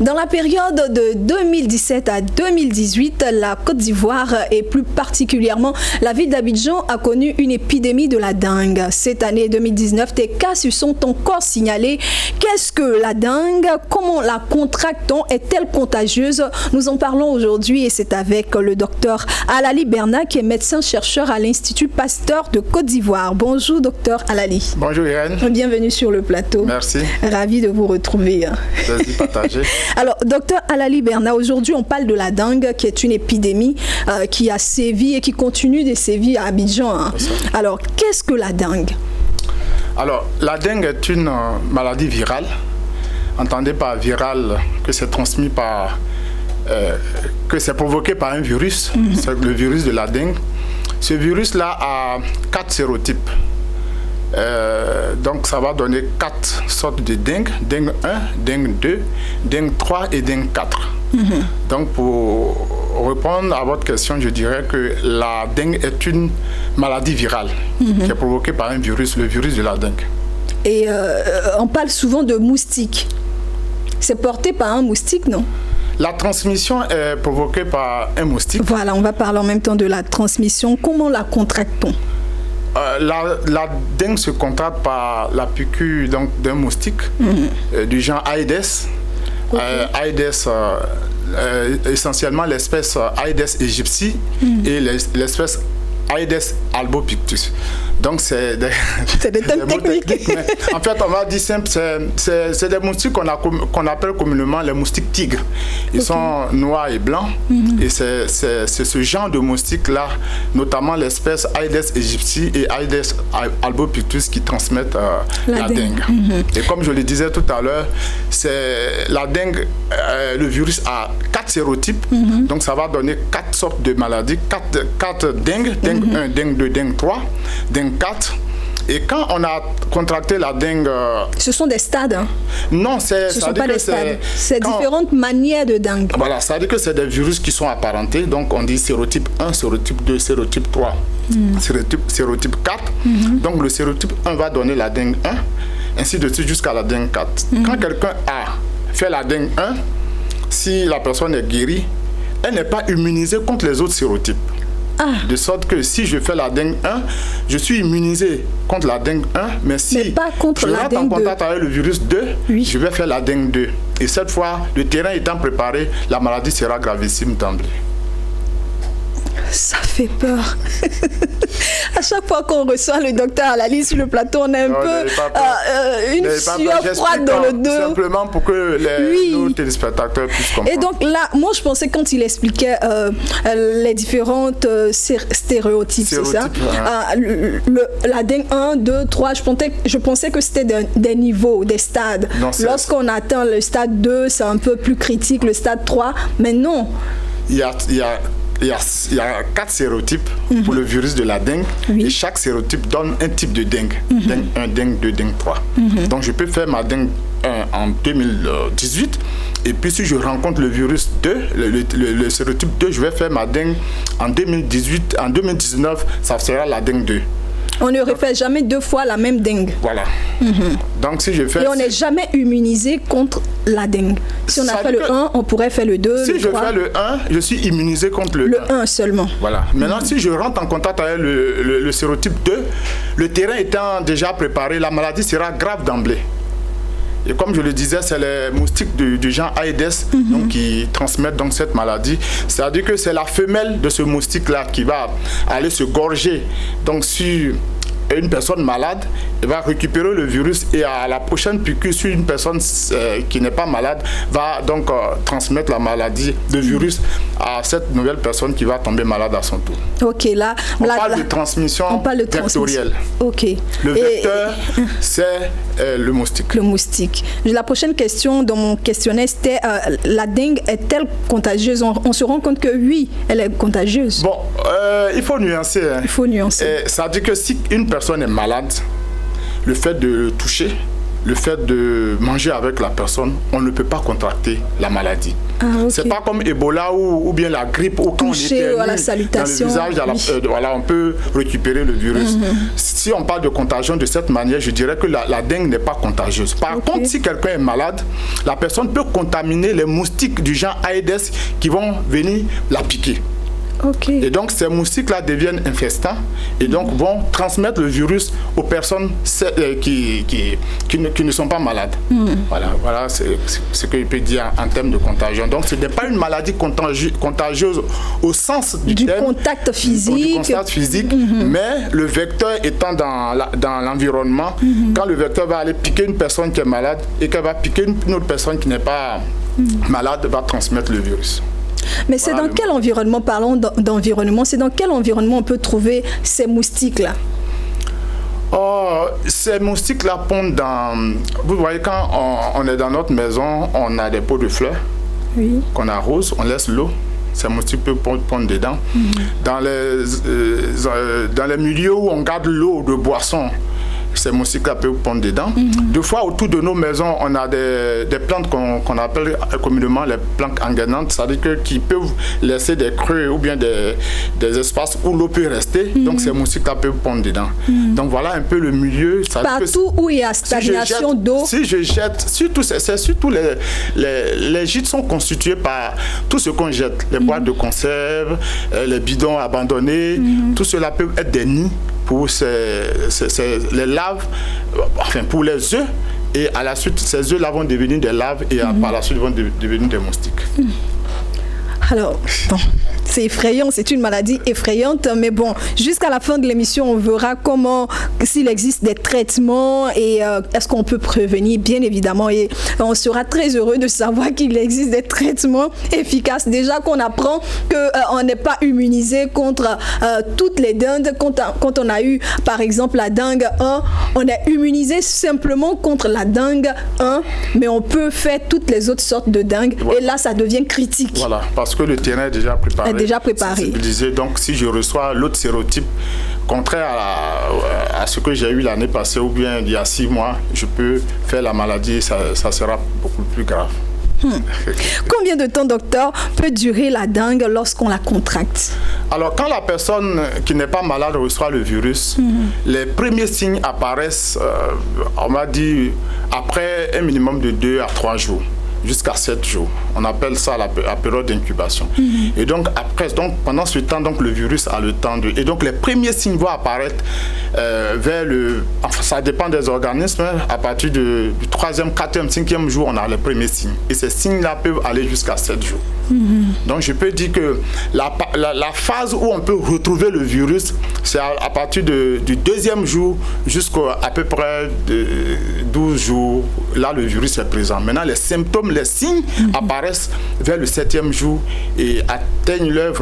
Dans la période de 2017 à 2018, la Côte d'Ivoire et plus particulièrement la ville d'Abidjan a connu une épidémie de la dengue. Cette année 2019, des cas se sont encore signalés. Qu'est-ce que la dengue? Comment la contracte-t-on? Est-elle contagieuse? Nous en parlons aujourd'hui et c'est avec le docteur Alali Berna qui est médecin-chercheur à l'Institut Pasteur de Côte d'Ivoire. Bonjour docteur Alali. Bonjour Irène. Bienvenue sur le plateau. Merci. Ravi de vous retrouver. Plaisir partagé. Alors, docteur Alali Berna, aujourd'hui on parle de la dengue qui est une épidémie qui a sévi et qui continue de sévir à Abidjan. Alors, qu'est-ce que la dengue? Alors, la dengue est une maladie virale. Entendez par virale que c'est transmis par... que c'est provoqué par un virus, c'est le virus de la dengue. Ce virus-là a 4 sérotypes. Donc ça va donner 4 sortes de dengue. Dengue 1, dengue 2, dengue 3 et dengue 4. Donc pour répondre à votre question, je dirais que la dengue est une maladie virale qui est provoquée par un virus, le virus de la dengue. Et on parle souvent de moustiques. C'est porté par un moustique, non? La transmission est provoquée par un moustique. Voilà, on va parler en même temps de la transmission. Comment la contracte-t-on? La dengue se contracte par la piqûre d'un moustique du genre Aedes. Aedes, essentiellement l'espèce Aedes aegypti et l'espèce Aedes albopictus. Donc c'est des thèmes techniques. En fait, on va dire simple, c'est des moustiques qu'on appelle communément les moustiques tigres. Ils sont noirs et blancs. Et c'est ce genre de moustiques-là, notamment l'espèce Aedes aegypti et Aedes albopictus qui transmettent la dengue. Et comme je le disais tout à l'heure, la dengue, le virus a 4 sérotypes. Donc ça va donner 4 sortes de maladies, 4 dengues, dengue 1, dengue 2, dengue 3, dengue 4. Et quand on a contracté la dengue... Ce sont des stades, hein? Non, ce ne sont pas des stades. C'est différentes manières de dengue. Voilà, ça veut dire que c'est des virus qui sont apparentés. Donc on dit sérotype 1, sérotype 2, sérotype 3, sérotype 4. Donc le sérotype 1 va donner la dengue 1, ainsi de suite jusqu'à la dengue 4. Quand quelqu'un a fait la dengue 1, si la personne est guérie, elle n'est pas immunisée contre les autres sérotypes. De sorte que si je fais la dengue 1, je suis immunisé contre la dengue 1, mais si pas contre je la rentre en contact avec le virus 2, je vais faire la dengue 2. Et cette fois, le terrain étant préparé, la maladie sera gravissime d'emblée. Ça fait peur. À chaque fois qu'on reçoit le docteur Alali sur le plateau, on a un peu une sueur froide dans le dos. Simplement pour que nos téléspectateurs puissent comprendre. Et donc là, moi je pensais quand il expliquait les différentes stéréotypes, c'est ça? La dengue 1, 2, 3, je pensais que c'était des niveaux, des stades. Lorsqu'on atteint le stade 2, c'est un peu plus critique, le stade 3, mais non. Il y a 4 sérotypes pour le virus de la dengue et chaque sérotype donne un type de dengue. Dengue 1, dengue 2, dengue 3. Donc je peux faire ma dengue 1 en 2018 et puis si je rencontre le virus 2, le sérotype 2, je vais faire ma dengue en 2018. En 2019, ça sera la dengue 2. On ne refait jamais 2 fois la même dengue. Voilà. Donc si je fais... Et on n'est jamais immunisé contre la dengue. Si on a fait le 1, on pourrait faire le 2, si le 3. Si je fais le 1, je suis immunisé contre le 1. Le 1 seulement. Voilà. Maintenant, si je rentre en contact avec le sérotype 2, le terrain étant déjà préparé, la maladie sera grave d'emblée. Et comme je le disais, c'est les moustiques du genre Aedes donc, qui transmettent donc, cette maladie. C'est-à-dire que c'est la femelle de ce moustique-là qui va aller se gorger donc, sur une personne malade, elle va récupérer le virus et à la prochaine piqûre, sur une personne qui n'est pas malade, va donc transmettre la maladie, le virus à cette nouvelle personne qui va tomber malade à son tour. Ok, là, on parle de transmission vectorielle. Ok. Le vecteur, c'est le moustique. Le moustique. La prochaine question dans mon questionnaire, c'était la dengue est-elle contagieuse? On se rend compte que oui, elle est contagieuse. Bon, il faut nuancer. Hein. Il faut nuancer. Ça veut dire que si une personne est malade, le fait de le toucher, le fait de manger avec la personne, on ne peut pas contracter la maladie. C'est pas comme Ebola ou bien la grippe où quand touché on à la salutation, dans le visage, voilà, on peut récupérer le virus. Si on parle de contagion de cette manière, je dirais que la dengue n'est pas contagieuse. Par contre, si quelqu'un est malade, la personne peut contaminer les moustiques du genre Aedes qui vont venir la piquer. Et donc ces moustiques-là deviennent infestants et donc vont transmettre le virus aux personnes qui ne sont pas malades. Voilà ce que je peux dire en termes de contagion. Donc ce n'est pas une maladie contagieuse au sens du terme, contact physique, mais le vecteur étant dans l'environnement, quand le vecteur va aller piquer une personne qui est malade et qu'elle va piquer une autre personne qui n'est pas malade, va transmettre le virus. Mais c'est dans quel environnement, parlons d'environnement, c'est dans quel environnement on peut trouver ces moustiques-là? Ces moustiques-là pondent dans... Vous voyez, quand on est dans notre maison, on a des pots de fleurs qu'on arrose, on laisse l'eau. Ces moustiques peuvent pondre dedans. Dans les milieux où on garde l'eau de boisson, ces moustiques-là peuvent pondre dedans. Deux fois, autour de nos maisons, on a des plantes qu'on appelle communément les plantes engainantes, c'est-à-dire qui peuvent laisser des creux ou bien des espaces où l'eau peut rester. Donc, ces moustiques-là peuvent pondre dedans. Donc, voilà un peu le milieu. Partout où il y a stagnation d'eau. Si je jette, surtout les gîtes sont constitués par tout ce qu'on jette. Les boîtes de conserve, les bidons abandonnés, tout cela peut être des nids pour les larves, enfin pour les œufs, et à la suite, ces œufs-là vont devenir des larves et par la suite vont devenir des moustiques. Alors, bon, c'est effrayant, c'est une maladie effrayante, mais bon, jusqu'à la fin de l'émission, on verra comment, s'il existe des traitements et est-ce qu'on peut prévenir, bien évidemment, et on sera très heureux de savoir qu'il existe des traitements efficaces. Déjà qu'on apprend qu'on n'est pas immunisé contre toutes les dindes. Quand on a eu, par exemple, la dengue 1, on est immunisé simplement contre la dengue 1, mais on peut faire toutes les autres sortes de dengue, et là, ça devient critique. Voilà, parce que le terrain est déjà préparé. Donc, si je reçois l'autre sérotype contraire à ce que j'ai eu l'année passée ou bien il y a 6 mois, je peux faire la maladie, ça sera beaucoup plus grave. Combien de temps, docteur, peut durer la dengue lorsqu'on la contracte? Alors, quand la personne qui n'est pas malade reçoit le virus, les premiers signes apparaissent, on m'a dit, après un minimum de 2 à 3 jours. Jusqu'à 7 jours. On appelle ça la période d'incubation. Et donc, pendant ce temps, le virus a le temps de... Et donc, les premiers signes vont apparaître vers le... Enfin, ça dépend des organismes. À partir du 3e, 4e, 5e jour, on a les premiers signes. Et ces signes-là peuvent aller jusqu'à 7 jours. Donc, je peux dire que la phase où on peut retrouver le virus, c'est à partir du 2e jour jusqu'à peu près 12 jours. Là, le virus est présent. Maintenant, les symptômes, les signes apparaissent vers le 7e jour et atteignent leur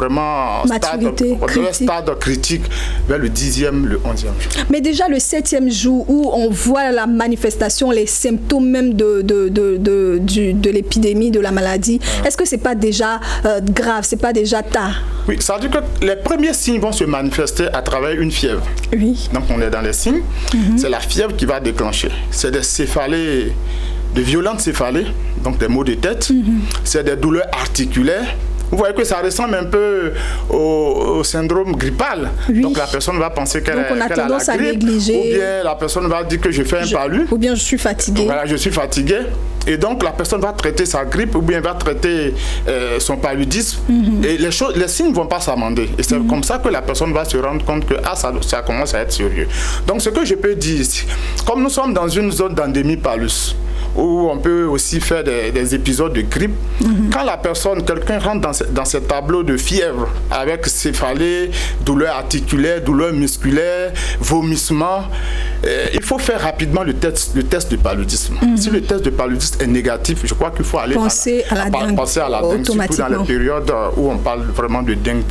stade critique vers le 10e, le 11e jour. Mais déjà le 7e jour où on voit la manifestation, les symptômes même de l'épidémie, de la maladie, est-ce que c'est pas déjà grave, c'est pas déjà tard? Oui, ça veut dire que les premiers signes vont se manifester à travers une fièvre. Oui. Donc on est dans les signes, c'est la fièvre qui va déclencher. C'est des céphalées, de violentes céphalées, donc des maux de tête, c'est des douleurs articulaires. Vous voyez que ça ressemble un peu au syndrome grippal. Oui. Donc la personne va penser qu'elle a la grippe, négliger. Ou bien la personne va dire que je fais un palu. Ou bien je suis fatigué. Voilà, je suis fatigué. Et donc la personne va traiter sa grippe ou bien va traiter son paludisme. Et les signes ne vont pas s'amender. Et c'est comme ça que la personne va se rendre compte que ça commence à être sérieux. Donc ce que je peux dire ici, comme nous sommes dans une zone d'endémie palus, où on peut aussi faire des épisodes de grippe. Quand quelqu'un rentre dans ce tableau de fièvre avec céphalée, douleur articulaire, douleur musculaire, vomissement, il faut faire rapidement le test de paludisme. Si le test de paludisme est négatif, je crois qu'il faut aller penser à la dengue, surtout dans les périodes où on parle vraiment de dengue.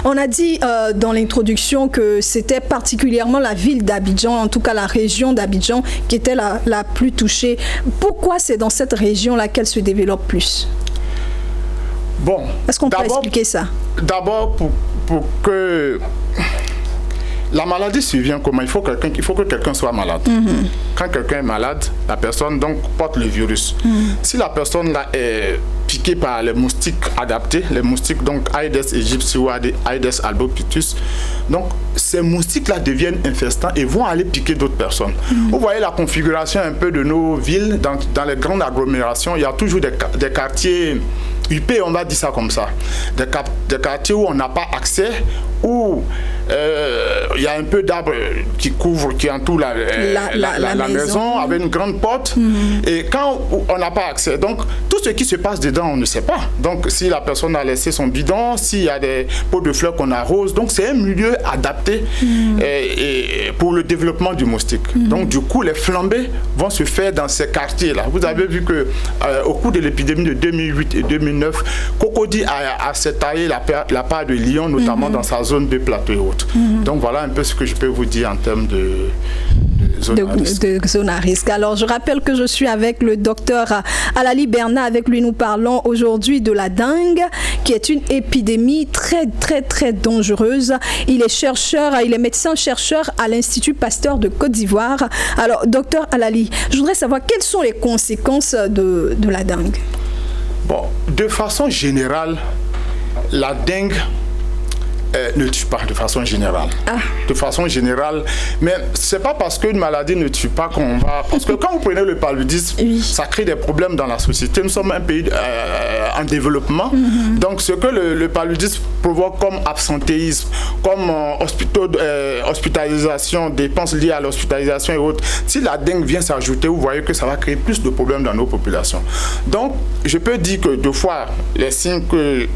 On a dit dans l'introduction que c'était particulièrement la ville d'Abidjan, en tout cas la région d'Abidjan, qui était la plus touchée. Pourquoi c'est dans cette région-là qu'elle se développe plus? Bon, est-ce qu'on peut expliquer ça? D'abord, pour que la maladie survient comment? Il faut que quelqu'un soit malade. Quand quelqu'un est malade, la personne donc porte le virus. Si la personne là est piqué par les moustiques adaptés, les moustiques donc Aedes aegypti ou Aedes albopictus. Donc ces moustiques-là deviennent infestants et vont aller piquer d'autres personnes. Vous voyez la configuration un peu de nos villes, dans les grandes agglomérations, il y a toujours des quartiers UP, on va dire ça comme ça. Des quartiers où on n'a pas accès, où il y a un peu d'arbres qui entourent la maison avec une grande porte. Et quand on n'a pas accès, donc tout ce qui se passe dedans, on ne sait pas. Donc si la personne a laissé son bidon, s'il y a des pots de fleurs qu'on arrose, donc c'est un milieu adapté et pour le développement du moustique. Donc du coup, les flambées vont se faire dans ces quartiers-là. Vous avez vu que au cours de l'épidémie de 2008 et 2009, Cocody a taillé la part de Lyon, notamment dans sa zone de plateau et autres. Donc voilà un peu ce que je peux vous dire en termes de zone à risque. Alors je rappelle que je suis avec le docteur Alali Bernat. Avec lui nous parlons aujourd'hui de la dengue, qui est une épidémie très dangereuse. Il est chercheur, il est médecin-chercheur à l'Institut Pasteur de Côte d'Ivoire. Alors docteur Alali, je voudrais savoir quelles sont les conséquences de la dengue. Bon, de façon générale, la dengue ne tue pas de façon générale. De façon générale, mais c'est pas parce qu'une maladie ne tue pas qu'on va... Parce que quand vous prenez le paludisme, ça crée des problèmes dans la société. Nous sommes un pays en développement. Donc ce que le paludisme provoque comme absentéisme, comme hospitalisation, dépenses liées à l'hospitalisation et autres, si la dengue vient s'ajouter, vous voyez que ça va créer plus de problèmes dans nos populations. Donc je peux dire que deux fois, les signes que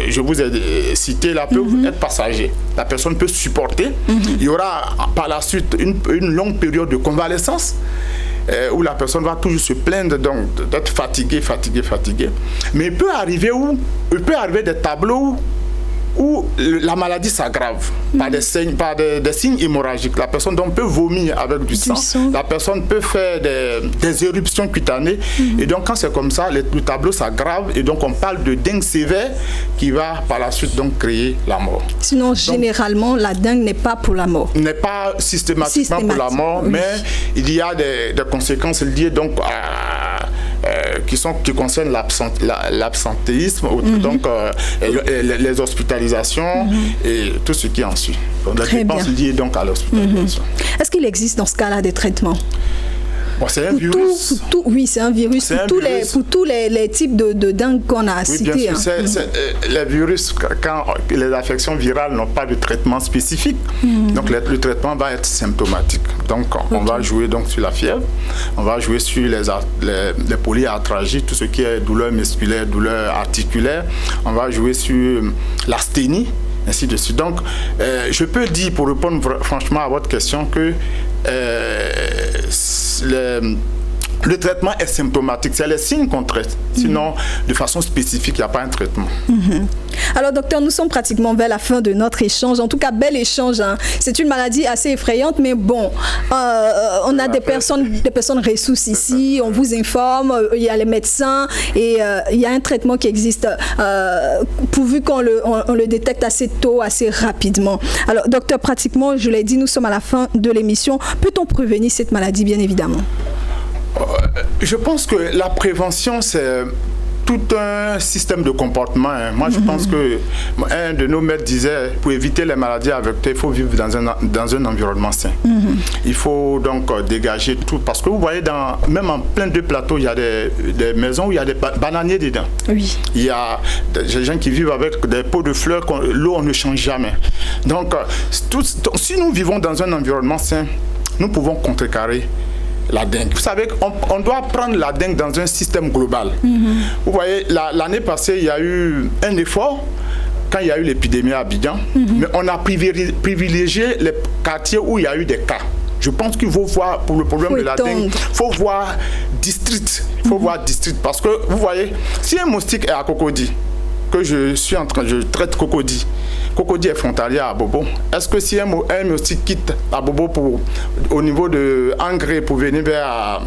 je vous ai cités là peuvent être passagers. La personne peut supporter. Il y aura par la suite une longue période de convalescence où la personne va toujours se plaindre d'être fatiguée. Mais il peut arriver des tableaux où la maladie s'aggrave par des signes hémorragiques. La personne donc peut vomir avec du sang. La personne peut faire des éruptions cutanées. Et donc quand c'est comme ça, le tableau s'aggrave et donc on parle de dengue sévère qui va par la suite donc créer la mort. Sinon, généralement, la dengue n'est pas pour la mort. N'est pas systématiquement pour la mort, mais il y a des conséquences liées donc qui concernent l'absentéisme, donc les hospitalisations et tout ce qui en suit. Donc, la dépense liée donc à l'hospitalisation. Est-ce qu'il existe dans ce cas-là des traitements? Bon, c'est un virus. Oui, c'est un virus. Pour tous les types de dengue qu'on a cités. Bien sûr, les virus, quand les affections virales n'ont pas de traitement spécifique, donc le traitement va être symptomatique. Donc, on va jouer donc sur la fièvre, on va jouer sur les polyarthralgies, tout ce qui est douleur musculaire, douleur articulaire, on va jouer sur l'asthénie, ainsi de suite. Donc, je peux dire, pour répondre franchement à votre question, que le traitement est symptomatique. C'est les signes qu'on traite. Sinon, de façon spécifique, il n'y a pas un traitement. Alors, docteur, nous sommes pratiquement vers la fin de notre échange. En tout cas, bel échange. C'est une maladie assez effrayante, mais bon, on a des personnes ressources ici. On vous informe, il y a les médecins et il y a un traitement qui existe pourvu qu'on le détecte assez tôt, assez rapidement. Alors, docteur, pratiquement, je l'ai dit, nous sommes à la fin de l'émission. Peut-on prévenir cette maladie, bien évidemment? Je pense que la prévention, c'est tout un système de comportement. Moi, je pense que un de nos maîtres disait, pour éviter les maladies à vecteur, il faut vivre dans un environnement sain. Il faut donc dégager tout. Parce que vous voyez, même en plein de plateaux, il y a des maisons où il y a des bananiers dedans. Oui. Il y a des gens qui vivent avec des pots de fleurs, l'eau, on ne change jamais. Donc, si nous vivons dans un environnement sain, nous pouvons contrecarrer la dengue. Vous savez qu'on doit prendre la dengue dans un système global. Vous voyez, l'année passée, il y a eu un effort quand il y a eu l'épidémie à Abidjan, mais on a privilégié les quartiers où il y a eu des cas. Je pense qu'il faut voir, pour le problème de la dengue, il faut voir district. Il faut voir district. Parce que, vous voyez, si un moustique est à Cocody, que je traite Cocody est frontalier à Abobo. Est-ce que si un moustique quitte Abobo au niveau de Angré pour venir vers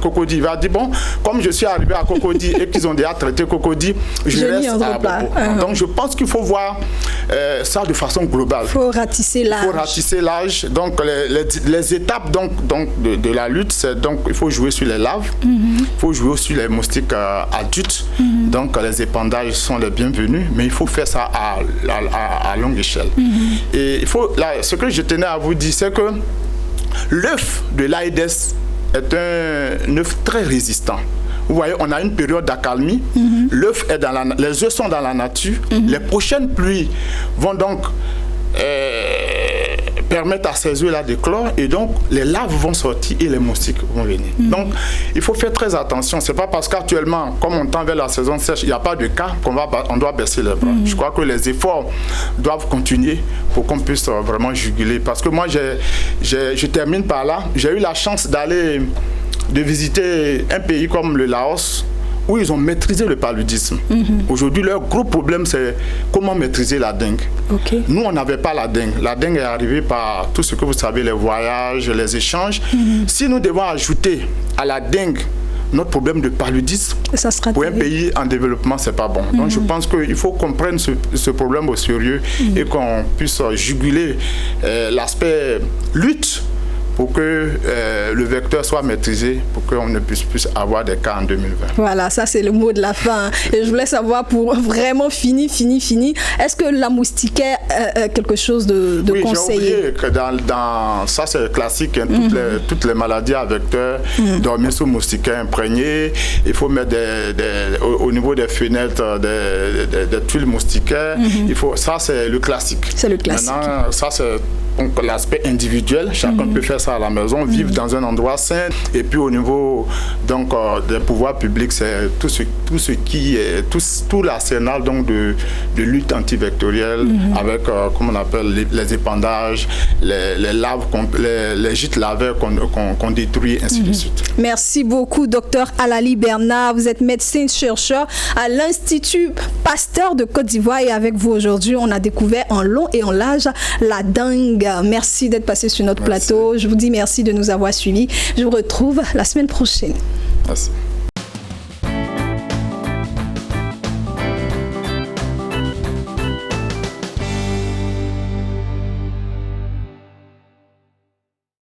Cocody, il va dire, bon, comme je suis arrivé à Cocody et qu'ils ont déjà traité Cocody, je reste à Abobo. Donc je pense qu'il faut voir ça de façon globale. Il faut ratisser l'âge. Il faut ratisser l'âge. Donc, les étapes de la lutte, c'est donc il faut jouer sur les larves, il faut jouer sur les moustiques adultes. Donc, les épandages sont les bienvenus, mais il faut faire ça à longue échelle. Et ce que je tenais à vous dire, c'est que l'œuf de l'Aïdes est un œuf très résistant. Vous voyez, on a une période d'accalmie. L'œuf est les œufs sont dans la nature. Les prochaines pluies vont donc permettre à ces œufs-là d'éclore et donc les larves vont sortir et les moustiques vont venir. Donc, il faut faire très attention. C'est pas parce qu'actuellement, comme on tend vers la saison sèche, il n'y a pas de cas on doit baisser les bras. Je crois que les efforts doivent continuer pour qu'on puisse vraiment juguler. Parce que moi, je termine par là. J'ai eu la chance de visiter un pays comme le Laos, où ils ont maîtrisé le paludisme. Aujourd'hui, leur gros problème, c'est comment maîtriser la dengue. Nous, on n'avait pas la dengue. La dengue est arrivée par tout ce que vous savez, les voyages, les échanges. Si nous devons ajouter à la dengue notre problème de paludisme, pour un pays en développement, c'est pas bon. Donc, je pense qu'il faut qu'on prenne ce problème au sérieux et qu'on puisse juguler l'aspect lutte pour que le vecteur soit maîtrisé, pour qu'on ne puisse plus avoir des cas en 2020. Voilà, ça c'est le mot de la fin. Et je voulais savoir, pour vraiment fini, est-ce que la moustiquaire est quelque chose de conseillé? J'ai oublié que ça c'est classique, hein, toutes les maladies à vecteur, dormir sous moustiquaire imprégné, il faut mettre au niveau des fenêtres des tuiles moustiquaires, ça c'est le classique. C'est le classique. Maintenant, ça c'est l'aspect individuel, chacun peut faire ça à la maison, vivre dans un endroit sain. Et puis au niveau donc des pouvoirs publics, c'est tout l'arsenal donc de lutte antivectorielle avec comme on appelle les épandages, les larves, les gîtes lavaires qu'on détruit, ainsi de suite. Merci beaucoup, Dr Alali Bernard. Vous êtes médecin-chercheur à l'Institut Pasteur de Côte d'Ivoire et avec vous aujourd'hui, on a découvert en long et en large la dengue. Merci d'être passé sur notre plateau. Je vous dis merci de nous avoir suivis. Je vous retrouve la semaine prochaine. Merci.